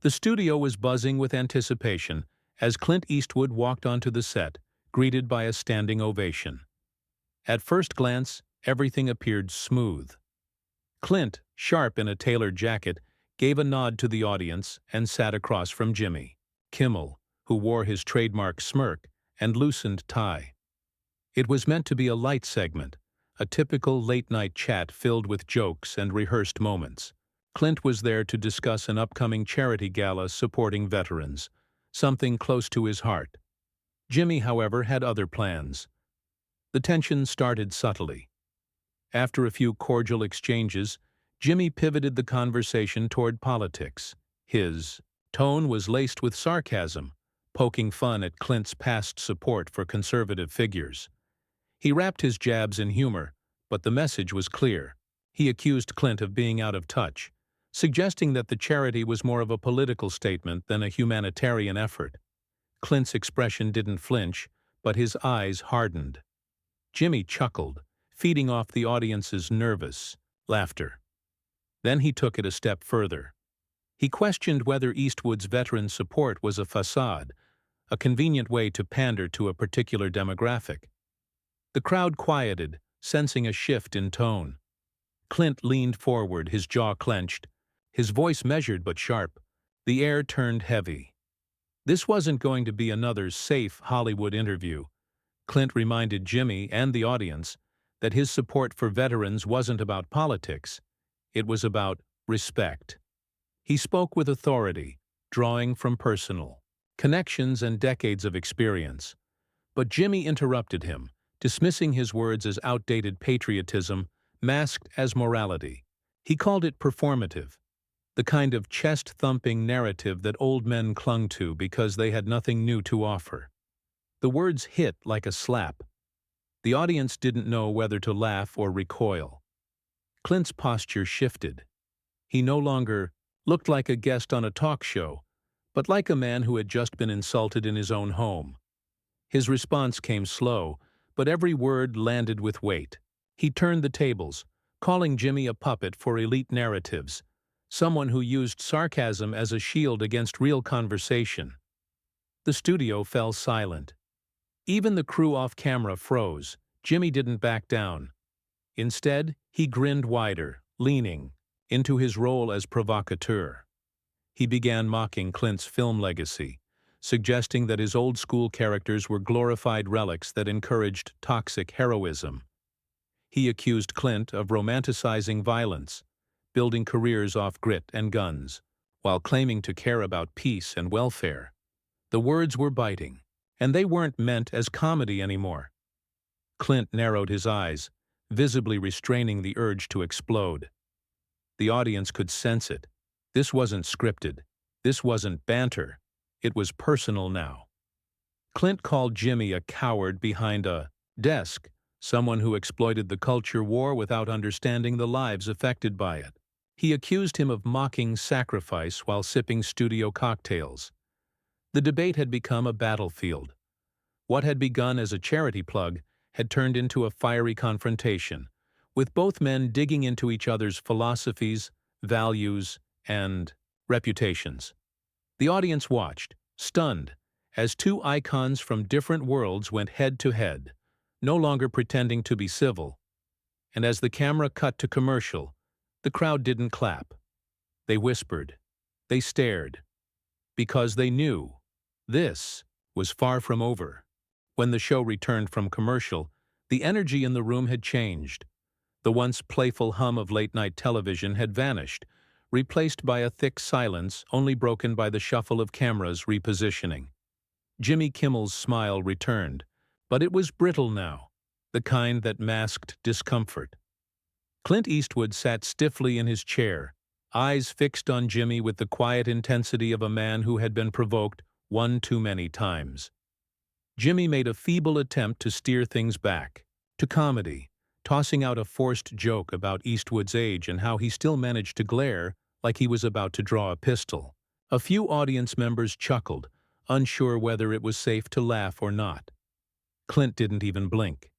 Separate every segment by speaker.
Speaker 1: The studio was buzzing with anticipation as Clint Eastwood walked onto the set, greeted by a standing ovation. At first glance, everything appeared smooth. Clint, sharp in a tailored jacket, gave a nod to the audience and sat across from Jimmy Kimmel, who wore his trademark smirk and loosened tie. It was meant to be a light segment, a typical late-night chat filled with jokes and rehearsed moments. Clint was there to discuss an upcoming charity gala supporting veterans, something close to his heart. Jimmy, however, had other plans. The tension started subtly. After a few cordial exchanges, Jimmy pivoted the conversation toward politics. His tone was laced with sarcasm, poking fun at Clint's past support for conservative figures. He wrapped his jabs in humor, but the message was clear. He accused Clint of being out of touch, suggesting that the charity was more of a political statement than a humanitarian effort. Clint's expression didn't flinch, but his eyes hardened. Jimmy chuckled, feeding off the audience's nervous laughter. Then he took it a step further. He questioned whether Eastwood's veteran support was a facade, a convenient way to pander to a particular demographic. The crowd quieted, sensing a shift in tone. Clint leaned forward, his jaw clenched, his voice measured but sharp. The air turned heavy. This wasn't going to be another safe Hollywood interview. Clint reminded Jimmy and the audience that his support for veterans wasn't about politics. It was about respect. He spoke with authority, drawing from personal connections and decades of experience. But Jimmy interrupted him, dismissing his words as outdated patriotism masked as morality. He called it performative, the kind of chest-thumping narrative that old men clung to because they had nothing new to offer. The words hit like a slap. The audience didn't know whether to laugh or recoil. Clint's posture shifted. He no longer looked like a guest on a talk show, but like a man who had just been insulted in his own home. His response came slow, but every word landed with weight. He turned the tables, calling Jimmy a puppet for elite narratives, someone who used sarcasm as a shield against real conversation. The studio fell silent. Even the crew off camera froze. Jimmy didn't back down. Instead, he grinned wider, leaning into his role as provocateur. He began mocking Clint's film legacy, suggesting that his old-school characters were glorified relics that encouraged toxic heroism. He accused Clint of romanticizing violence, building careers off grit and guns, while claiming to care about peace and welfare. The words were biting, and they weren't meant as comedy anymore. Clint narrowed his eyes, visibly restraining the urge to explode. The audience could sense it. This wasn't scripted. This wasn't banter. It was personal now. Clint called Jimmy a coward behind a desk, someone who exploited the culture war without understanding the lives affected by it. He accused him of mocking sacrifice while sipping studio cocktails. The debate had become a battlefield. What had begun as a charity plug had turned into a fiery confrontation, with both men digging into each other's philosophies, values, and reputations. The audience watched, stunned, as two icons from different worlds went head-to-head, no longer pretending to be civil. And as the camera cut to commercial, the crowd didn't clap. They whispered. They stared. Because they knew this was far from over. When the show returned from commercial, the energy in the room had changed. The once playful hum of late-night television had vanished, replaced by a thick silence only broken by the shuffle of cameras repositioning. Jimmy Kimmel's smile returned, but it was brittle now, the kind that masked discomfort. Clint Eastwood sat stiffly in his chair, eyes fixed on Jimmy with the quiet intensity of a man who had been provoked one too many times. Jimmy made a feeble attempt to steer things back to comedy, tossing out a forced joke about Eastwood's age and how he still managed to glare like he was about to draw a pistol. A few audience members chuckled, unsure whether it was safe to laugh or not. Clint didn't even blink.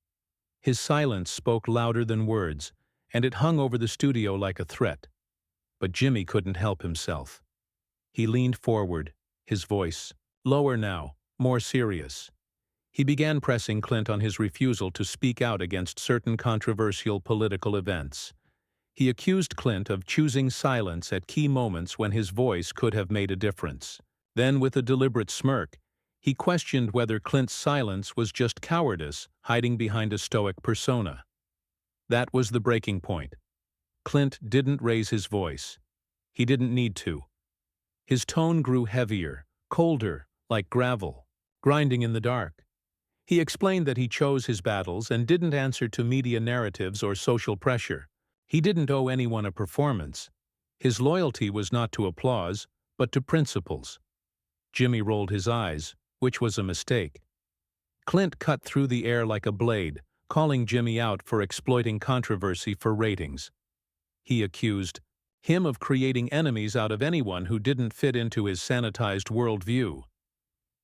Speaker 1: His silence spoke louder than words, and it hung over the studio like a threat. But Jimmy couldn't help himself. He leaned forward, his voice lower now, more serious. He began pressing Clint on his refusal to speak out against certain controversial political events. He accused Clint of choosing silence at key moments when his voice could have made a difference. Then, with a deliberate smirk, he questioned whether Clint's silence was just cowardice hiding behind a stoic persona. That was the breaking point. Clint didn't raise his voice. He didn't need to. His tone grew heavier, colder, like gravel, grinding in the dark. He explained that he chose his battles and didn't answer to media narratives or social pressure. He didn't owe anyone a performance. His loyalty was not to applause, but to principles. Jimmy rolled his eyes, which was a mistake. Clint cut through the air like a blade, calling Jimmy out for exploiting controversy for ratings. He accused him of creating enemies out of anyone who didn't fit into his sanitized worldview.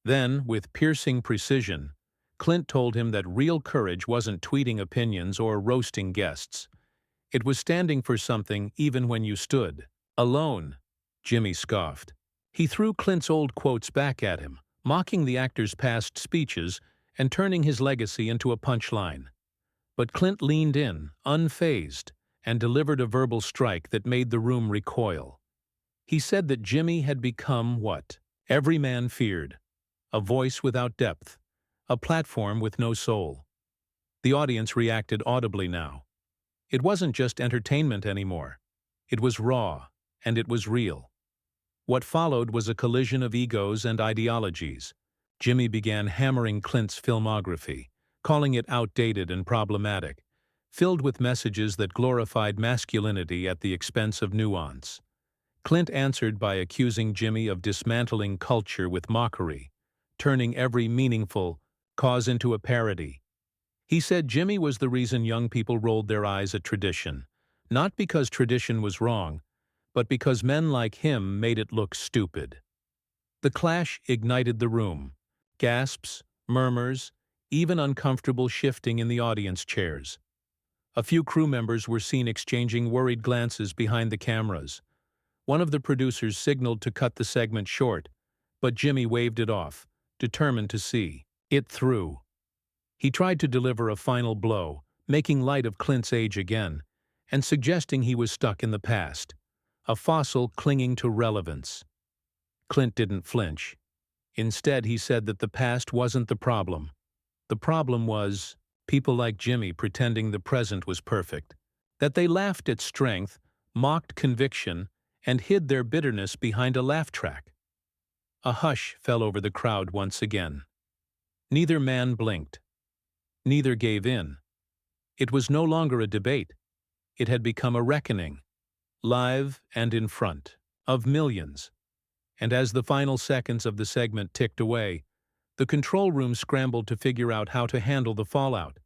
Speaker 1: Then, with piercing precision, Clint told him that real courage wasn't tweeting opinions or roasting guests. It was standing for something even when you stood alone. Jimmy scoffed. He threw Clint's old quotes back at him, mocking the actor's past speeches and turning his legacy into a punchline. But Clint leaned in, unfazed, and delivered a verbal strike that made the room recoil. He said that Jimmy had become what every man feared: a voice without depth, a platform with no soul. The audience reacted audibly now. It wasn't just entertainment anymore. It was raw, and it was real. What followed was a collision of egos and ideologies. Jimmy began hammering Clint's filmography, calling it outdated and problematic, filled with messages that glorified masculinity at the expense of nuance. Clint answered by accusing Jimmy of dismantling culture with mockery, turning every meaningful cause into a parody. He said Jimmy was the reason young people rolled their eyes at tradition, not because tradition was wrong, but because men like him made it look stupid. The clash ignited the room. Gasps, murmurs, even uncomfortable shifting in the audience chairs. A few crew members were seen exchanging worried glances behind the cameras. One of the producers signaled to cut the segment short, but Jimmy waved it off, determined to see it through. He tried to deliver a final blow, making light of Clint's age again, and suggesting he was stuck in the past, a fossil clinging to relevance. Clint didn't flinch. Instead, he said that the past wasn't the problem. The problem was people like Jimmy pretending the present was perfect, that they laughed at strength, mocked conviction, and hid their bitterness behind a laugh track. A hush fell over the crowd once again. Neither man blinked. Neither gave in. It was no longer a debate. It had become a reckoning, live and in front of millions. And as the final seconds of the segment ticked away, the control room scrambled to figure out how to handle the fallout,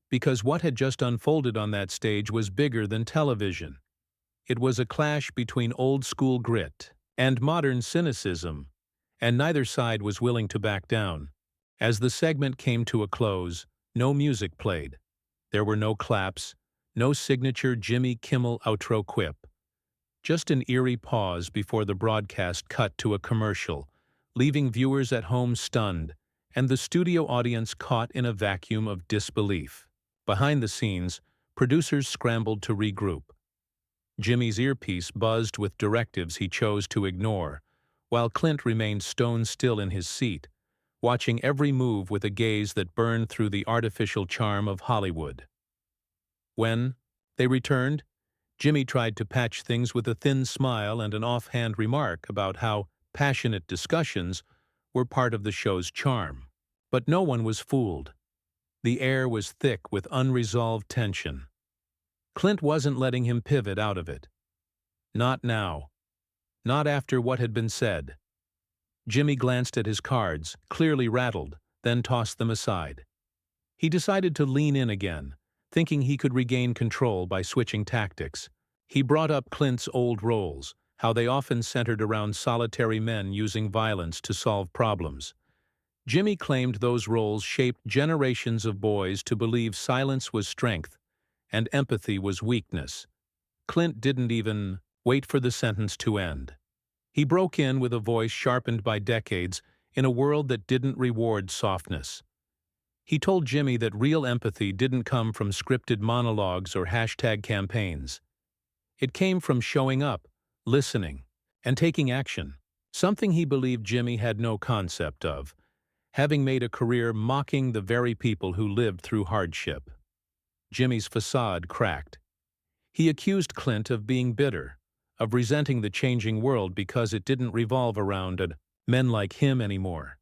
Speaker 1: because what had just unfolded on that stage was bigger than television. It was a clash between old-school grit and modern cynicism, and neither side was willing to back down. As the segment came to a close, no music played. There were no claps, no signature Jimmy Kimmel outro quip. Just an eerie pause before the broadcast cut to a commercial, leaving viewers at home stunned, and the studio audience caught in a vacuum of disbelief. Behind the scenes, producers scrambled to regroup. Jimmy's earpiece buzzed with directives he chose to ignore, while Clint remained stone still in his seat, watching every move with a gaze that burned through the artificial charm of Hollywood. When they returned, Jimmy tried to patch things with a thin smile and an offhand remark about how passionate discussions were part of the show's charm. But no one was fooled. The air was thick with unresolved tension. Clint wasn't letting him pivot out of it. Not now. Not after what had been said. Jimmy glanced at his cards, clearly rattled, then tossed them aside. He decided to lean in again, thinking he could regain control by switching tactics. He brought up Clint's old roles, how they often centered around solitary men using violence to solve problems. Jimmy claimed those roles shaped generations of boys to believe silence was strength and empathy was weakness. Clint didn't even wait for the sentence to end. He broke in with a voice sharpened by decades in a world that didn't reward softness. He told Jimmy that real empathy didn't come from scripted monologues or hashtag campaigns. It came from showing up, listening, and taking action, something he believed Jimmy had no concept of, having made a career mocking the very people who lived through hardship. Jimmy's facade cracked. He accused Clint of being bitter, of resenting the changing world because it didn't revolve around men like him anymore.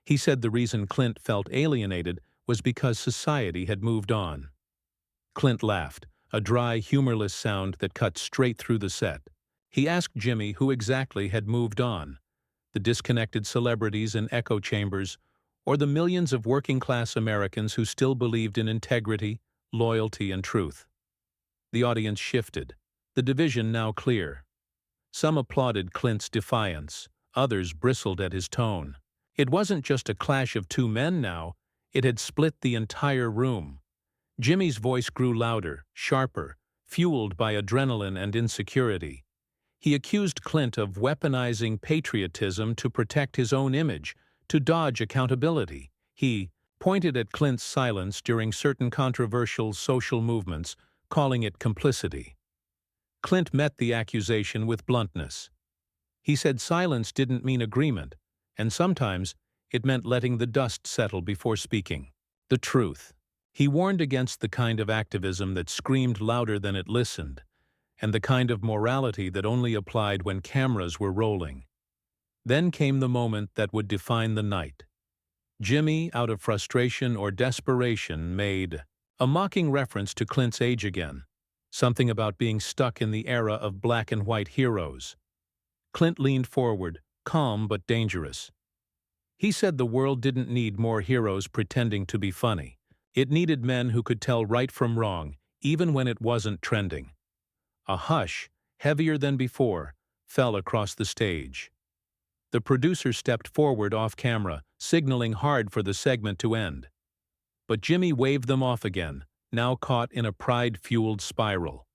Speaker 1: He said the reason Clint felt alienated was because society had moved on. Clint laughed, a dry, humorless sound that cut straight through the set. He asked Jimmy who exactly had moved on, the disconnected celebrities in echo chambers, or the millions of working-class Americans who still believed in integrity, loyalty, and truth. The audience shifted, the division now clear. Some applauded Clint's defiance, others bristled at his tone. It wasn't just a clash of two men now, it had split the entire room. Jimmy's voice grew louder, sharper, fueled by adrenaline and insecurity. He accused Clint of weaponizing patriotism to protect his own image, to dodge accountability. He pointed at Clint's silence during certain controversial social movements, calling it complicity. Clint met the accusation with bluntness. He said silence didn't mean agreement, and sometimes it meant letting the dust settle before speaking the truth. He warned against the kind of activism that screamed louder than it listened, and the kind of morality that only applied when cameras were rolling. Then came the moment that would define the night. Jimmy, out of frustration or desperation, made a mocking reference to Clint's age again, something about being stuck in the era of black and white heroes. Clint leaned forward, calm but dangerous. He said the world didn't need more heroes pretending to be funny. It needed men who could tell right from wrong, even when it wasn't trending. A hush, heavier than before, fell across the stage. The producer stepped forward off camera, signaling hard for the segment to end. But Jimmy waved them off again, now caught in a pride-fueled spiral.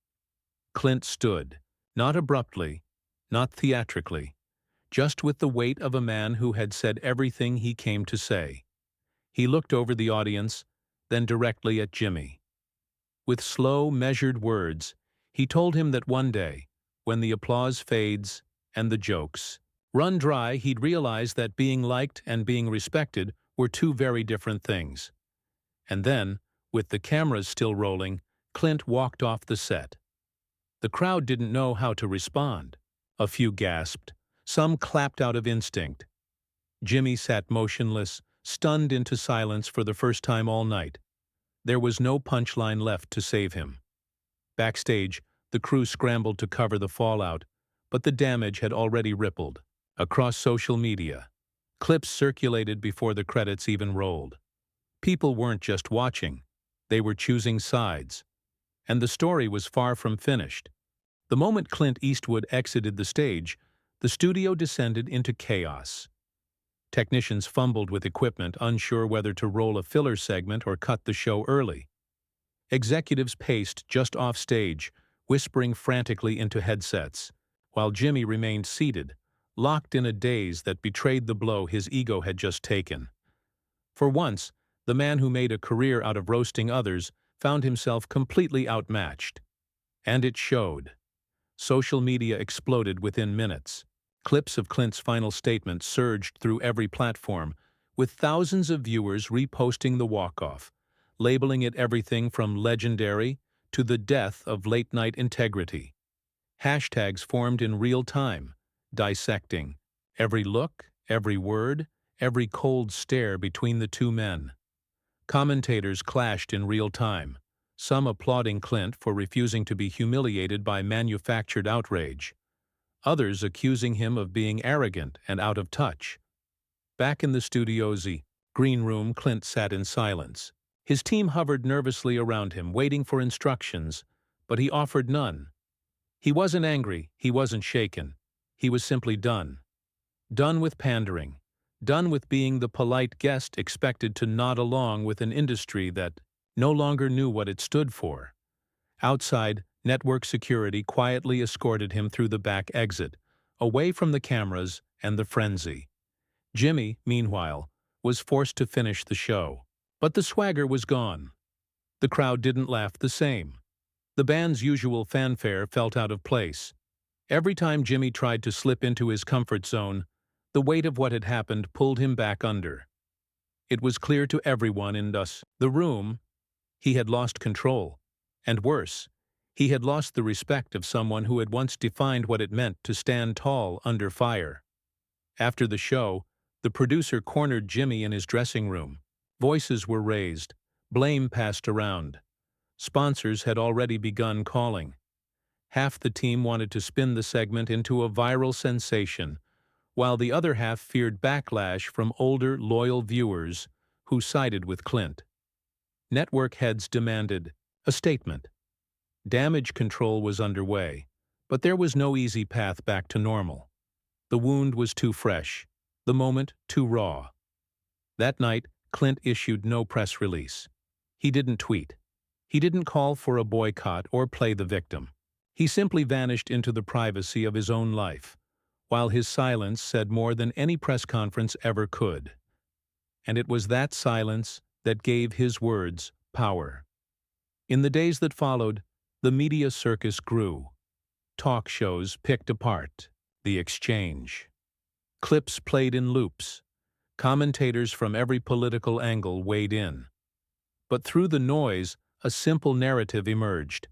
Speaker 1: Clint stood, not abruptly, not theatrically, just with the weight of a man who had said everything he came to say. He looked over the audience, then directly at Jimmy. With slow, measured words, he told him that one day, when the applause fades and the jokes run dry, he'd realize that being liked and being respected were two very different things. And then, with the cameras still rolling, Clint walked off the set. The crowd didn't know how to respond. A few gasped, some clapped out of instinct. Jimmy sat motionless, stunned into silence for the first time all night. There was no punchline left to save him. Backstage, the crew scrambled to cover the fallout, but the damage had already rippled. Across social media, clips circulated before the credits even rolled. People weren't just watching, they were choosing sides. And the story was far from finished. The moment Clint Eastwood exited the stage, the studio descended into chaos. Technicians fumbled with equipment, unsure whether to roll a filler segment or cut the show early. Executives paced just off stage, whispering frantically into headsets, while Jimmy remained seated, locked in a daze that betrayed the blow his ego had just taken. For once, the man who made a career out of roasting others found himself completely outmatched. And it showed. Social media exploded within minutes. Clips of Clint's final statement surged through every platform, with thousands of viewers reposting the walk-off, labeling it everything from legendary to the death of late-night integrity. Hashtags formed in real time, dissecting every look, every word, every cold stare between the two men. Commentators clashed in real time, some applauding Clint for refusing to be humiliated by manufactured outrage, others accusing him of being arrogant and out of touch. Back in the studio's green room, Clint sat in silence. His team hovered nervously around him, waiting for instructions, but he offered none. He wasn't angry, he wasn't shaken. He was simply done. Done with pandering. Done with being the polite guest expected to nod along with an industry that no longer knew what it stood for. Outside, network security quietly escorted him through the back exit, away from the cameras and the frenzy. Jimmy, meanwhile, was forced to finish the show. But the swagger was gone. The crowd didn't laugh the same. The band's usual fanfare felt out of place. Every time Jimmy tried to slip into his comfort zone, the weight of what had happened pulled him back under. It was clear to everyone in the room he had lost control. And worse, he had lost the respect of someone who had once defined what it meant to stand tall under fire. After the show, the producer cornered Jimmy in his dressing room. Voices were raised, blame passed around. Sponsors had already begun calling. Half the team wanted to spin the segment into a viral sensation, while the other half feared backlash from older, loyal viewers who sided with Clint. Network heads demanded a statement. Damage control was underway, but there was no easy path back to normal. The wound was too fresh, the moment too raw. That night, Clint issued no press release. He didn't tweet. He didn't call for a boycott or play the victim. He simply vanished into the privacy of his own life, while his silence said more than any press conference ever could. And it was that silence that gave his words power. In the days that followed, the media circus grew. Talk shows picked apart the exchange. Clips played in loops. Commentators from every political angle weighed in. But through the noise, a simple narrative emerged.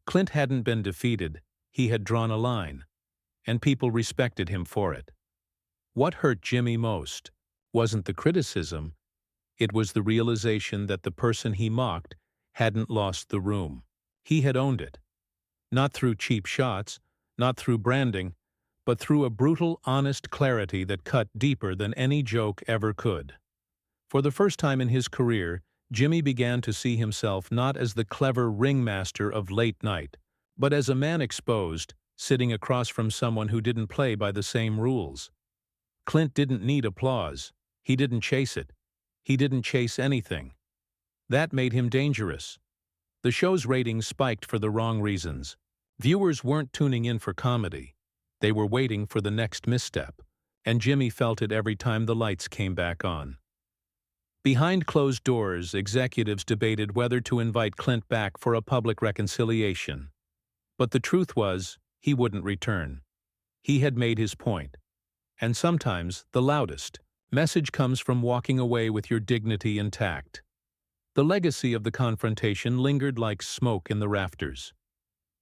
Speaker 1: Clint hadn't been defeated, he had drawn a line, and people respected him for it. What hurt Jimmy most wasn't the criticism, it was the realization that the person he mocked hadn't lost the room. He had owned it. Not through cheap shots, not through branding, but through a brutal, honest clarity that cut deeper than any joke ever could. For the first time in his career, Jimmy began to see himself not as the clever ringmaster of late night, but as a man exposed, sitting across from someone who didn't play by the same rules. Clint didn't need applause. He didn't chase it. He didn't chase anything. That made him dangerous. The show's ratings spiked for the wrong reasons. Viewers weren't tuning in for comedy. They were waiting for the next misstep, and Jimmy felt it every time the lights came back on. Behind closed doors, executives debated whether to invite Clint back for a public reconciliation. But the truth was, he wouldn't return. He had made his point. And sometimes, the loudest message comes from walking away with your dignity intact. The legacy of the confrontation lingered like smoke in the rafters.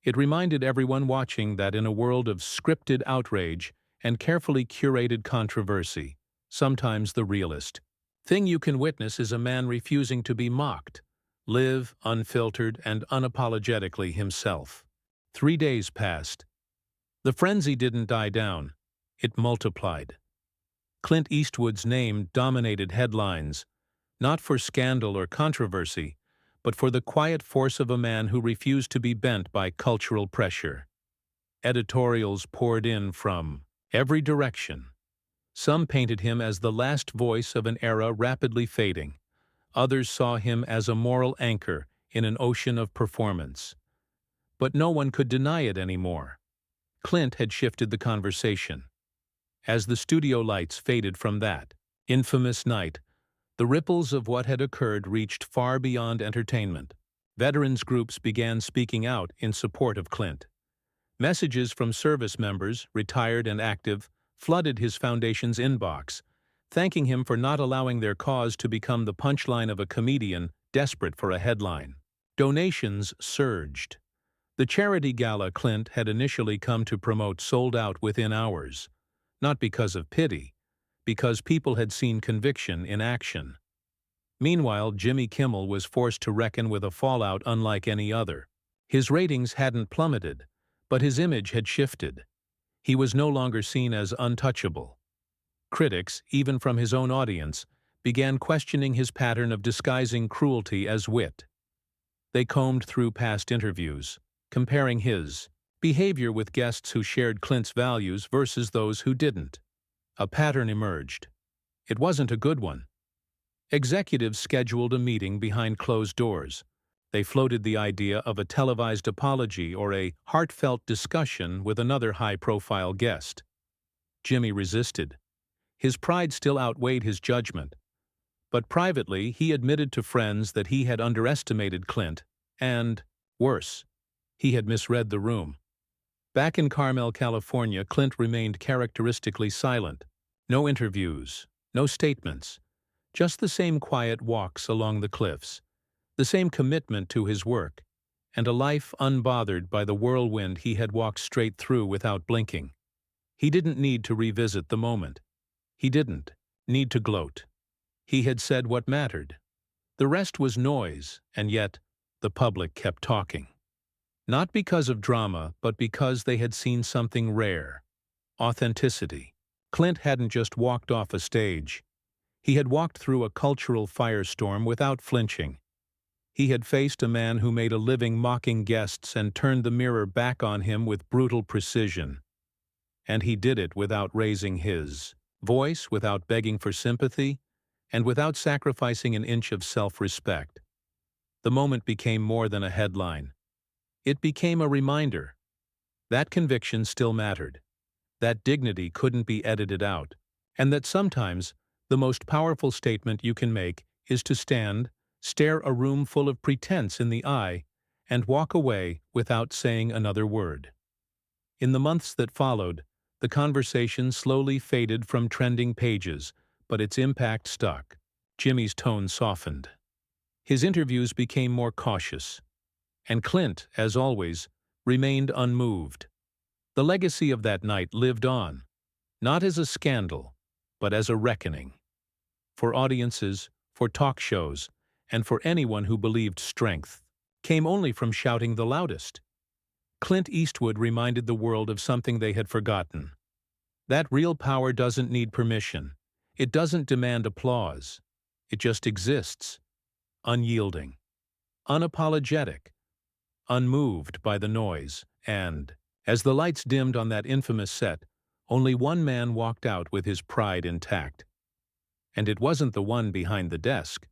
Speaker 1: It reminded everyone watching that in a world of scripted outrage and carefully curated controversy, sometimes the realest thing you can witness is a man refusing to be mocked, live unfiltered and unapologetically himself. 3 days passed. The frenzy didn't die down, it multiplied. Clint Eastwood's name dominated headlines, not for scandal or controversy, but for the quiet force of a man who refused to be bent by cultural pressure. Editorials poured in from every direction. Some painted him as the last voice of an era rapidly fading. Others saw him as a moral anchor in an ocean of performance. But no one could deny it anymore. Clint had shifted the conversation. As the studio lights faded from that infamous night, the ripples of what had occurred reached far beyond entertainment. Veterans groups began speaking out in support of Clint. Messages from service members, retired and active, flooded his foundation's inbox, thanking him for not allowing their cause to become the punchline of a comedian desperate for a headline. Donations surged. The charity gala Clint had initially come to promote sold out within hours, not because of pity, because people had seen conviction in action. Meanwhile, Jimmy Kimmel was forced to reckon with a fallout unlike any other. His ratings hadn't plummeted, but his image had shifted. He was no longer seen as untouchable. Critics, even from his own audience, began questioning his pattern of disguising cruelty as wit. They combed through past interviews, comparing his behavior with guests who shared Clint's values versus those who didn't. A pattern emerged. It wasn't a good one. Executives scheduled a meeting behind closed doors. They floated the idea of a televised apology or a heartfelt discussion with another high-profile guest. Jimmy resisted. His pride still outweighed his judgment. But privately, he admitted to friends that he had underestimated Clint, and, worse, he had misread the room. Back in Carmel, California, Clint remained characteristically silent. No interviews, no statements, just the same quiet walks along the cliffs, the same commitment to his work, and a life unbothered by the whirlwind he had walked straight through without blinking. He didn't need to revisit the moment. He didn't need to gloat. He had said what mattered. The rest was noise, and yet the public kept talking. Not because of drama, but because they had seen something rare. Authenticity. Clint hadn't just walked off a stage. He had walked through a cultural firestorm without flinching. He had faced a man who made a living mocking guests and turned the mirror back on him with brutal precision. And he did it without raising his voice, without begging for sympathy, and without sacrificing an inch of self-respect. The moment became more than a headline. It became a reminder. That conviction still mattered. That dignity couldn't be edited out. And that sometimes the most powerful statement you can make is to stand, stare a room full of pretense in the eye, and walk away without saying another word. In the months that followed, the conversation slowly faded from trending pages, but its impact stuck. Jimmy's tone softened. His interviews became more cautious. And Clint, as always, remained unmoved. The legacy of that night lived on, not as a scandal, but as a reckoning. For audiences, for talk shows, and for anyone who believed strength came only from shouting the loudest. Clint Eastwood reminded the world of something they had forgotten. That real power doesn't need permission. It doesn't demand applause. It just exists, unyielding, unapologetic, unmoved by the noise, and, as the lights dimmed on that infamous set, only one man walked out with his pride intact. And it wasn't the one behind the desk.